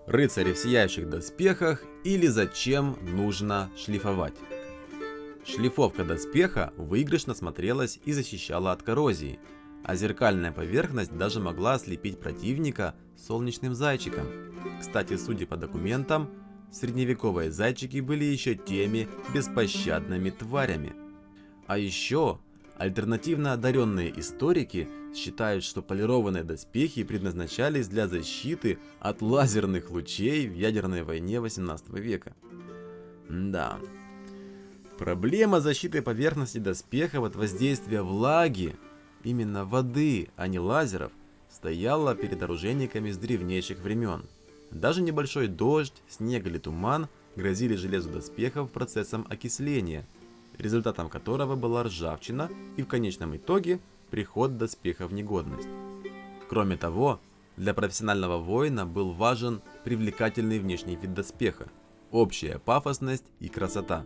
Рыцари в сияющих доспехах или зачем нужно шлифовать. Шлифовка доспеха выигрышно смотрелась и защищала от коррозии, а зеркальная поверхность даже могла ослепить противника солнечным зайчиком. Кстати, судя по документам, средневековые зайчики были еще теми беспощадными тварями. А еще альтернативно одаренные историки считают, что полированные доспехи предназначались для защиты от лазерных лучей в ядерной войне 18 века. Да. Проблема защиты поверхности доспехов от воздействия влаги, именно воды, а не лазеров, стояла перед оружейниками с древнейших времен. Даже небольшой дождь, снег или туман грозили железу доспехов процессом окисления, результатом которого была ржавчина и в конечном итоге приход доспеха в негодность. Кроме того, для профессионального воина был важен привлекательный внешний вид доспеха, общая пафосность и красота.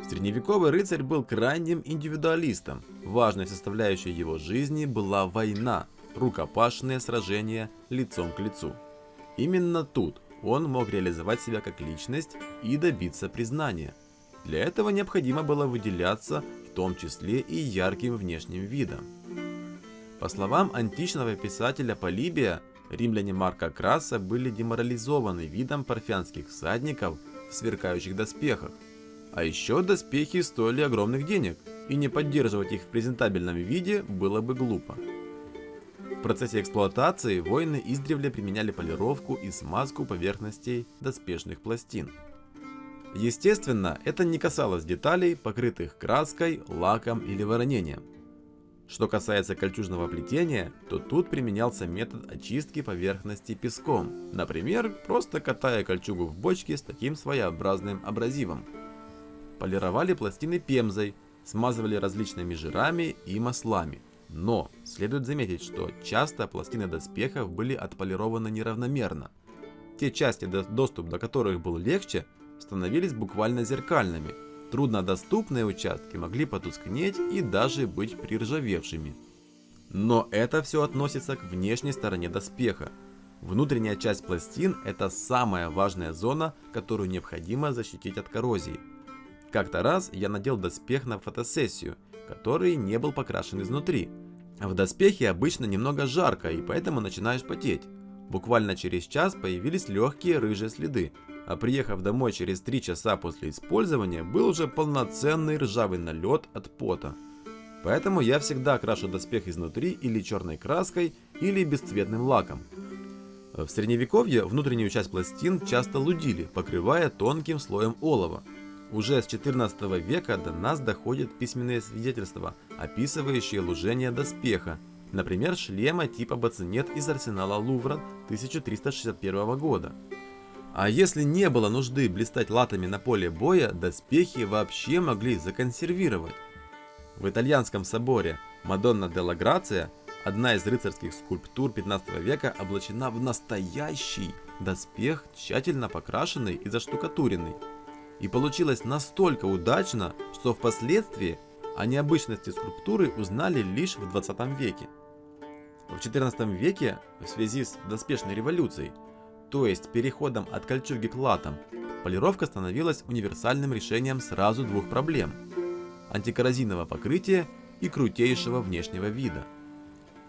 Средневековый рыцарь был крайним индивидуалистом. Важной составляющей его жизни была война, рукопашные сражения лицом к лицу. Именно тут он мог реализовать себя как личность и добиться признания. Для этого необходимо было выделяться, в том числе и ярким внешним видом. По словам античного писателя Полибия, римляне Марка Краса были деморализованы видом парфянских всадников в сверкающих доспехах. А еще доспехи стоили огромных денег, и не поддерживать их в презентабельном виде было бы глупо. В процессе эксплуатации воины издревле применяли полировку и смазку поверхностей доспешных пластин. Естественно, это не касалось деталей, покрытых краской, лаком или воронением. Что касается кольчужного плетения, то тут применялся метод очистки поверхности песком, например, просто катая кольчугу в бочке с таким своеобразным абразивом. Полировали пластины пемзой, смазывали различными жирами и маслами. Но следует заметить, что часто пластины доспехов были отполированы неравномерно. Те части, доступ до которых был легче, становились буквально зеркальными. Труднодоступные участки могли потускнеть и даже быть приржавевшими. Но это все относится к внешней стороне доспеха. Внутренняя часть пластин – это самая важная зона, которую необходимо защитить от коррозии. Как-то раз я надел доспех на фотосессию, который не был покрашен изнутри. В доспехе обычно немного жарко, и поэтому начинаешь потеть. Буквально через час появились легкие рыжие следы, а приехав домой через 3 часа после использования, был уже полноценный ржавый налет от пота. Поэтому я всегда крашу доспех изнутри или черной краской, или бесцветным лаком. В средневековье внутреннюю часть пластин часто лудили, покрывая тонким слоем олова. Уже с 14 века до нас доходят письменные свидетельства, описывающие лужение доспеха, например, шлема типа бацинет из арсенала Лувра 1361 года. А если не было нужды блистать латами на поле боя, доспехи вообще могли законсервировать. В итальянском соборе Мадонна делла Грация, одна из рыцарских скульптур 15 века, облачена в настоящий доспех, тщательно покрашенный и заштукатуренный. И получилось настолько удачно, что впоследствии о необычности скульптуры узнали лишь в 20 веке. В 14 веке, в связи с доспешной революцией, то есть переходом от кольчуги к латам, полировка становилась универсальным решением сразу двух проблем – антикоррозийного покрытия и крутейшего внешнего вида.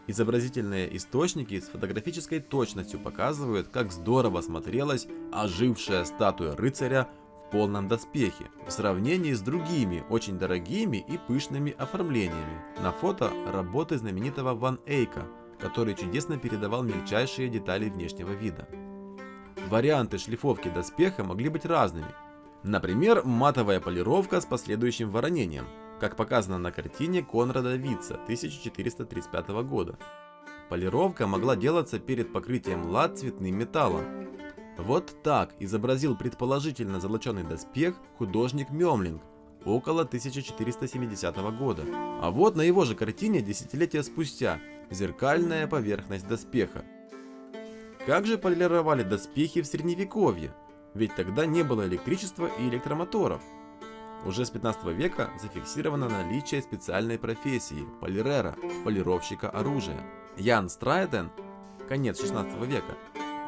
Изобразительные источники с фотографической точностью показывают, как здорово смотрелась ожившая статуя рыцаря в полном доспехе в сравнении с другими очень дорогими и пышными оформлениями. На фото работы знаменитого Ван Эйка, который чудесно передавал мельчайшие детали внешнего вида. Варианты шлифовки доспеха могли быть разными. Например, матовая полировка с последующим воронением, как показано на картине Конрада Витца 1435 года. Полировка могла делаться перед покрытием лат цветным металлом. Вот так изобразил предположительно золоченый доспех художник Мемлинг около 1470 года. А вот на его же картине десятилетия спустя зеркальная поверхность доспеха. Как же полировали доспехи в средневековье? Ведь тогда не было электричества и электромоторов. Уже с 15 века зафиксировано наличие специальной профессии – полирера, полировщика оружия. Ян Страйден, конец 16 века,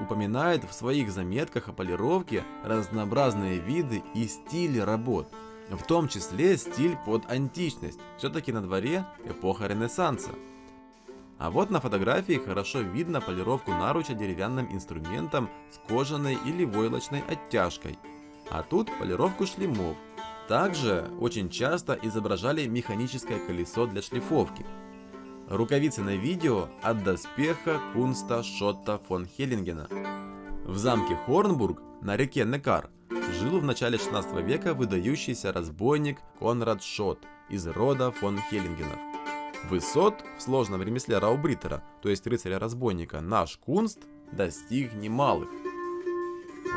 упоминает в своих заметках о полировке разнообразные виды и стили работ, в том числе стиль под античность, все-таки на дворе эпоха Ренессанса. А вот на фотографии хорошо видно полировку наруча деревянным инструментом с кожаной или войлочной оттяжкой, а тут полировку шлемов. Также очень часто изображали механическое колесо для шлифовки. Рукавицы на видео от доспеха Кунста Шотта фон Хеллингена. В замке Хорнбург на реке Некар жил в начале 16 века выдающийся разбойник Конрад Шотт из рода фон Хеллингенов. Высот в сложном ремесле раубритера, то есть рыцаря-разбойника, наш Кунст достиг немалых.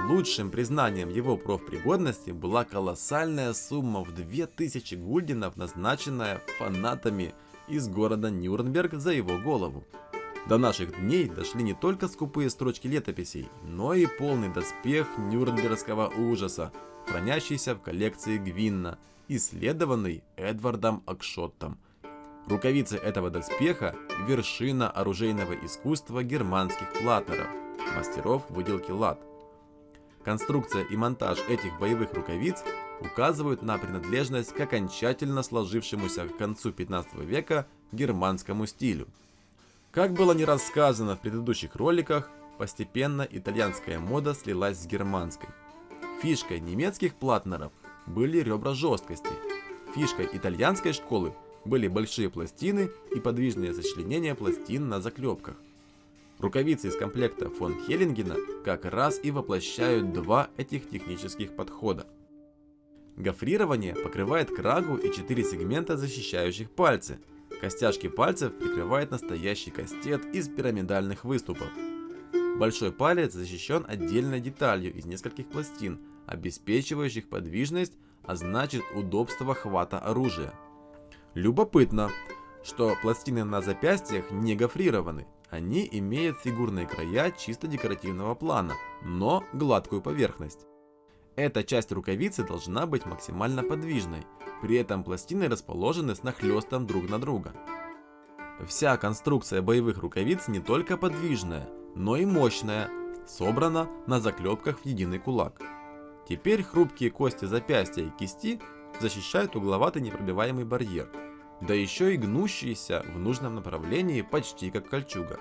Лучшим признанием его профпригодности была колоссальная сумма в 2000 гульденов, назначенная фанатами из города Нюрнберг за его голову. До наших дней дошли не только скупые строчки летописей, но и полный доспех нюрнбергского ужаса, хранящийся в коллекции Гвинна, исследованный Эдвардом Окшоттом. Рукавицы этого доспеха – вершина оружейного искусства германских платнеров, мастеров выделки лад. Конструкция и монтаж этих боевых рукавиц указывают на принадлежность к окончательно сложившемуся к концу 15 века германскому стилю. Как было не рассказано в предыдущих роликах, постепенно итальянская мода слилась с германской. Фишкой немецких платнеров были ребра жесткости. Фишкой итальянской школы были большие пластины и подвижные сочленения пластин на заклепках. Рукавицы из комплекта фон Хеллингена как раз и воплощают два этих технических подхода. Гофрирование покрывает крагу и 4 сегмента, защищающих пальцы. Костяшки пальцев прикрывает настоящий кастет из пирамидальных выступов. Большой палец защищен отдельной деталью из нескольких пластин, обеспечивающих подвижность, а значит удобство хвата оружия. Любопытно, что пластины на запястьях не гофрированы. Они имеют фигурные края чисто декоративного плана, но гладкую поверхность. Эта часть рукавицы должна быть максимально подвижной, при этом пластины расположены с нахлестом друг на друга. Вся конструкция боевых рукавиц не только подвижная, но и мощная, собрана на заклепках в единый кулак. Теперь хрупкие кости запястья и кисти защищают угловатый непробиваемый барьер, да еще и гнущиеся в нужном направлении почти как кольчуга.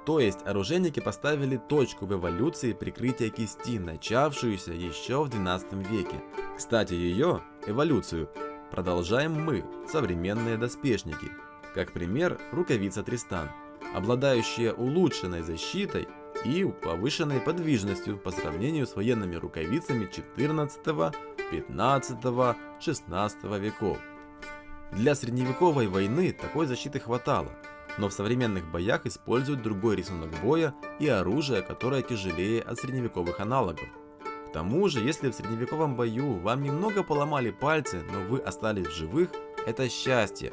То есть оружейники поставили точку в эволюции прикрытия кисти, начавшуюся еще в 12 веке. Кстати, ее, эволюцию, продолжаем мы, современные доспешники. Как пример, рукавица Тристан, обладающая улучшенной защитой и повышенной подвижностью по сравнению с военными рукавицами 14, 15, 16 веков. Для средневековой войны такой защиты хватало, но в современных боях используют другой рисунок боя и оружие, которое тяжелее от средневековых аналогов. К тому же, если в средневековом бою вам немного поломали пальцы, но вы остались в живых, это счастье.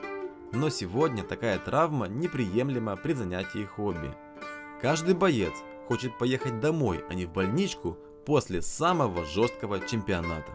Но сегодня такая травма неприемлема при занятии хобби. Каждый боец хочет поехать домой, а не в больничку после самого жесткого чемпионата.